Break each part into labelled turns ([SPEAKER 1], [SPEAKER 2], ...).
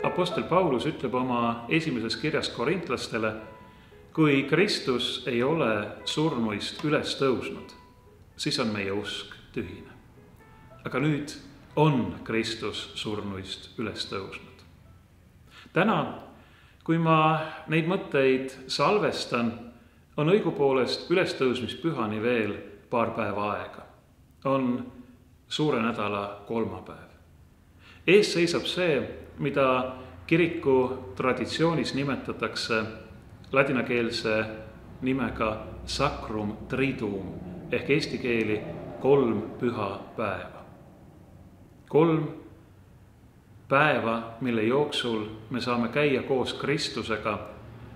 [SPEAKER 1] Apostel Paulus ütleb oma esimeses kirjas korintlastele, kui Kristus ei ole surnuist üles tõusnud, siis on meie usk tühine. Aga nüüd on Kristus surnuist üles tõusnud. Täna, kui ma neid mõtteid salvestan, on õigupoolest ülestõusmispühani veel paar päeva aega. On suure nädala kolmapäev. Ees seisab see, mida kiriku traditsioonis nimetatakse ladinakeelse nimega Sacrum Triduum ehk eesti keeli 3 püha päeva. 3 päeva, mille jooksul me saame käia koos Kristusega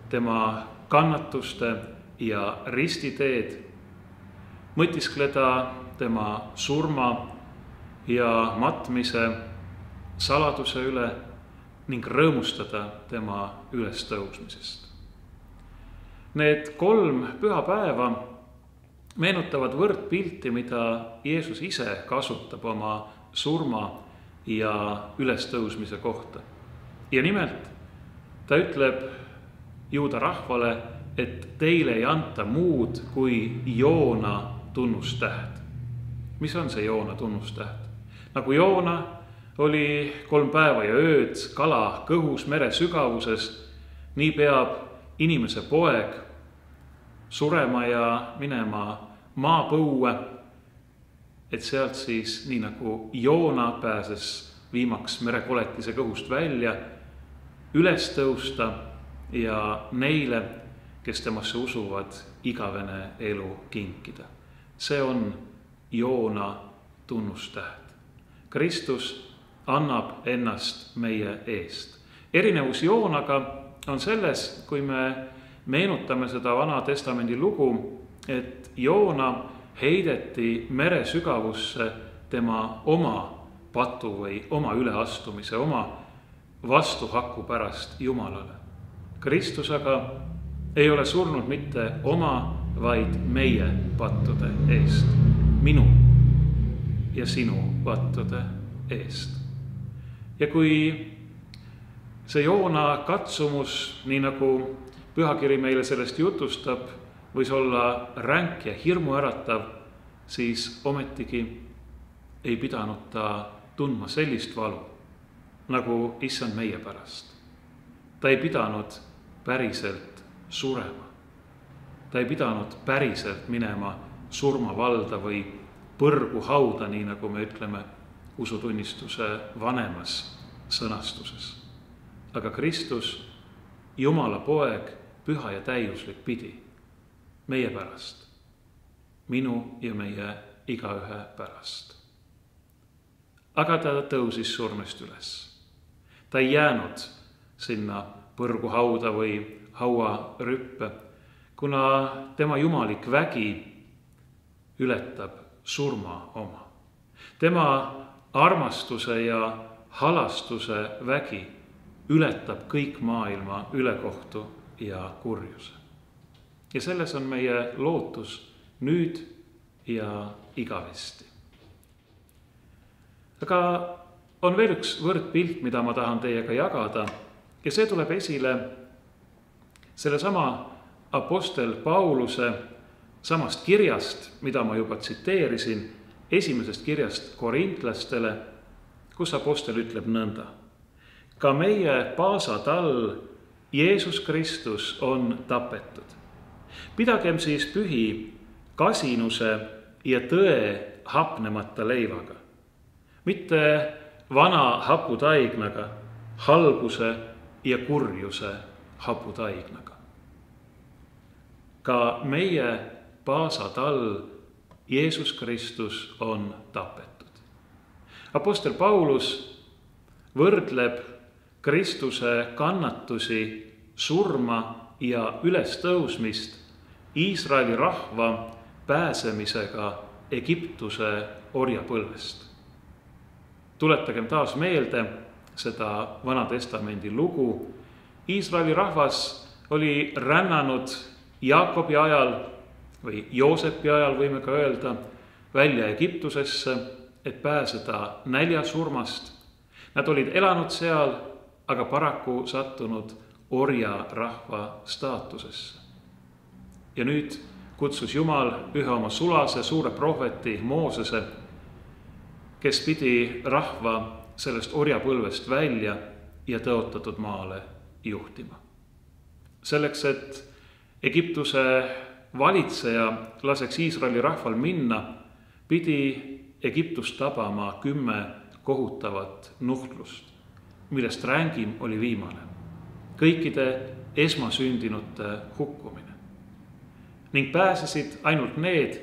[SPEAKER 1] tema kannatuste ja ristiteed, mõtiskleda tema surma ja matmise saladuse üle ning rõõmustada tema ülestõusmisest. Need 3 pühapäeva meenutavad võrdpilti, mida Jeesus ise kasutab oma surma ja ülestõusmise kohta. Ja nimelt ta ütleb juuda rahvale, et teile ei anta muud kui Joona tunnustäht. Mis on see Joona tunnustäht? Nagu Joona oli 3 päeva ja ööd kala kõhus mere sügavuses, nii peab inimese poeg surema ja minema maapõue, et sealt siis, nii nagu Joona pääses viimaks merekoletise kõhust välja, üles tõusta ja neile, kes temasse usuvad, igavene elu kinkida. See on Joona tunnustäht. Kristus annab ennast meie eest. Erinevus Joonaga on selles, kui me meenutame seda Vana Testamendi lugu, et Joona heideti mere sügavusse tema oma patu või oma üleastumise, oma vastuhaku pärast Jumalale. Kristus aga ei ole surnud mitte oma, vaid meie pattude eest. Minu ja sinu pattude eest. Ja kui see Joona katsumus, nii nagu pühakiri meile sellest jutustab, võis olla ränk ja hirmuäratav, siis ometigi ei pidanud ta tundma sellist valu, nagu issand meie pärast. Ta ei pidanud päriselt surema. Ta ei pidanud päriselt minema surmavalda või põrgu hauda, nii nagu me ütleme usutunnistuse vanemas sõnastuses. Aga Kristus, Jumala poeg, püha ja täiuslik pidi meie pärast, minu ja meie igaühe pärast. Aga ta tõusis surnust üles. Ta ei jäänud sinna põrgu hauda või hauarüppe, kuna tema jumalik vägi ületab surma oma. Tema armastuse ja halastuse vägi ületab kõik maailma ülekohtu ja kurjuse. Ja selles on meie lootus nüüd ja igavesti. Aga on veel üks võrdpilt, mida ma tahan teiega jagada, ja see tuleb esile sellesama apostel Pauluse samast kirjast, mida ma juba tsiteerisin, esimesest kirjast korintlastele, kus apostel ütleb nõnda. Ka meie paasatall Jeesus Kristus on tapetud. Pidagem siis pühi kasinuse ja tõe hapnemata leivaga, mitte vana haputaignaga, halguse ja kurjuse haputaignaga. Ka meie paasatall Jeesus Kristus on tapetud. Apostel Paulus võrdleb Kristuse kannatusi, surma ja ülestõusmist Iisraeli rahva pääsemisega Egiptuse orjapõlvest. Tuletagem taas meelde seda Vana Testamendi lugu. Iisraeli rahvas oli rännanud Jaakobi ajal või Joosepi ajal, võime ka öelda, välja Egiptusesse, et pääseda näljasurmast. Nad olid elanud seal aga paraku sattunud orjarahva staatusesse. Ja nüüd kutsus Jumal ühe oma sulase suure prohveti Moosese, kes pidi rahva sellest orjapõlvest välja ja tõotatud maale juhtima. Selleks, et Egiptuse valitseja laseks Iisraeli rahval minna, pidi Egiptust tabama 10 kohutavat nuhtlust, millest rängim oli viimane, kõikide esmasündinute hukkumine. Ning pääsesid ainult need,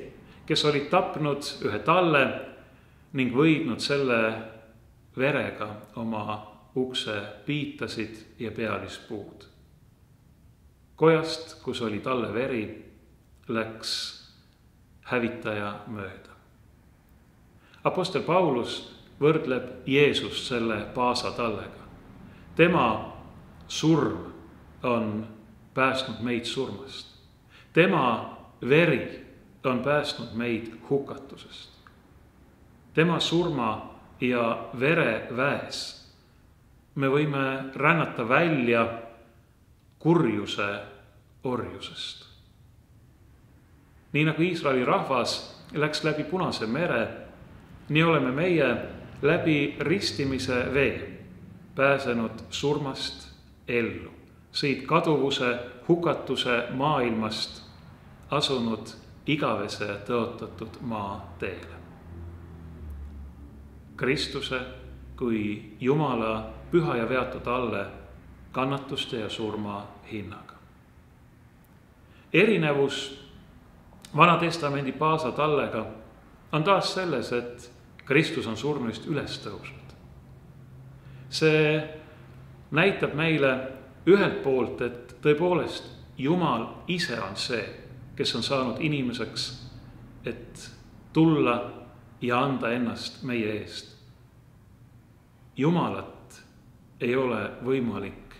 [SPEAKER 1] kes olid tapnud ühe talle ning võidnud selle verega oma ukse piitasid ja pealispuud. Kojast, kus oli talle veri, läks hävitaja mööda. Apostel Paulus võrdleb Jeesust selle paasatallega. Tema surm on päästnud meid surmast. Tema veri on päästnud meid hukatusest. Tema surma ja vere väes me võime rännata välja kurjuse orjusest. Nii nagu Iisraeli rahvas läks läbi Punase mere, nii oleme meie läbi ristimise vee pääsenud surmast ellu, siit kaduvuse, hukatuse maailmast asunud igavese tõotatud maa teele. Kristuse kui Jumala püha ja veatud alle kannatuste ja surma hinnaga. Erinevus Vana Testamendi paasatallega on taas selles, et Kristus on surnuist üles tõusnud. See näitab meile ühelt poolt, et tõepoolest Jumal ise on see, kes on saanud inimeseks, et tulla ja anda ennast meie eest. Jumalat ei ole võimalik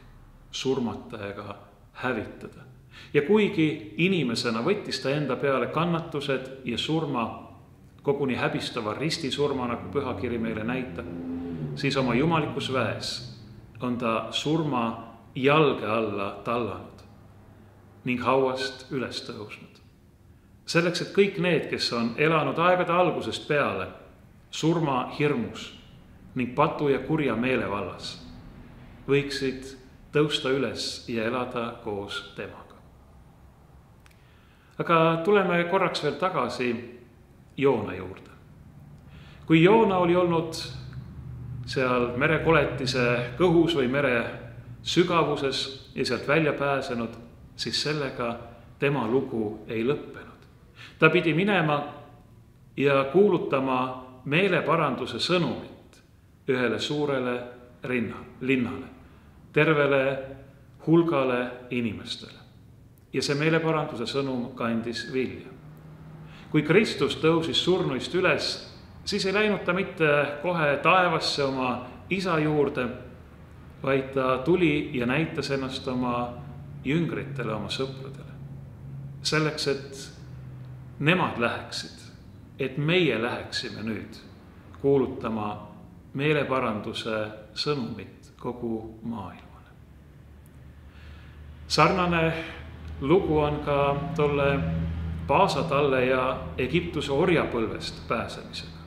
[SPEAKER 1] surmata ega hävitada. Ja kuigi inimesena võttis ta enda peale kannatused ja surma, koguni häbistava ristisurma, nagu pühakiri meile näitab, siis oma jumalikus väes on ta surma jalge alla tallanud ning hauast üles tõusnud. Selleks, et kõik need, kes on elanud aegade algusest peale surma hirmus ning patu ja kurja meelevallas, võiksid tõusta üles ja elada koos temaga. Aga tuleme korraks veel tagasi Joona juurde. Kui Joona oli olnud seal merekoletise kõhus või mere sügavuses ja sealt välja pääsenud, siis sellega tema lugu ei lõppenud. Ta pidi minema ja kuulutama meeleparanduse sõnumit ühele suurele linnale, tervele hulgale inimestele. Ja see meeleparanduse sõnum kandis vilja. Kui Kristus tõusis surnuist üles, siis ei läinud ta mitte kohe taevasse oma isa juurde, vaid ta tuli ja näitas ennast oma jüngritele, oma sõpradele. Selleks, et nemad läheksid, et meie läheksime nüüd kuulutama meeleparanduse sõnumit kogu maailmale. Sarnane lugu on ka tolle paasatalle ja Egiptuse orjapõlvest pääsemisega.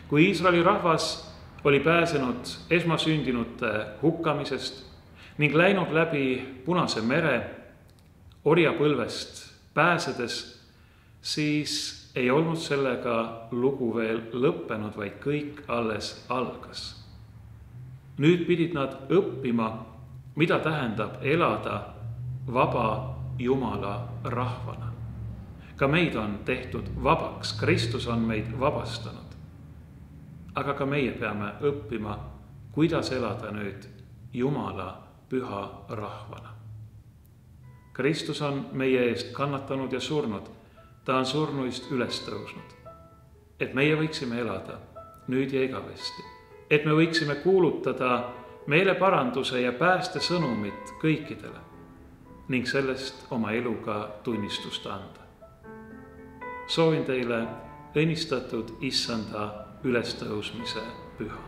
[SPEAKER 1] Kui Iisraeli rahvas oli pääsenud esmasündinute hukkamisest ning läinud läbi Punase mere orjapõlvest pääsedes, siis ei olnud sellega lugu veel lõppenud, vaid kõik alles algas. Nüüd pidid nad õppima, mida tähendab elada vaba Jumala rahvana. Ka meid on tehtud vabaks, Kristus on meid vabastanud. Aga ka meie peame õppima, kuidas elada nüüd Jumala püha rahvana. Kristus on meie eest kannatanud ja surnud. Ta on surnuist üles tõusnud. Et meie võiksime elada nüüd ja igavesti. Et me võiksime kuulutada meeleparanduse ja pääste sõnumit kõikidele ning sellest oma eluga tunnistust anda. Soovin teile õnnistatud Issanda ülestõusmise püha.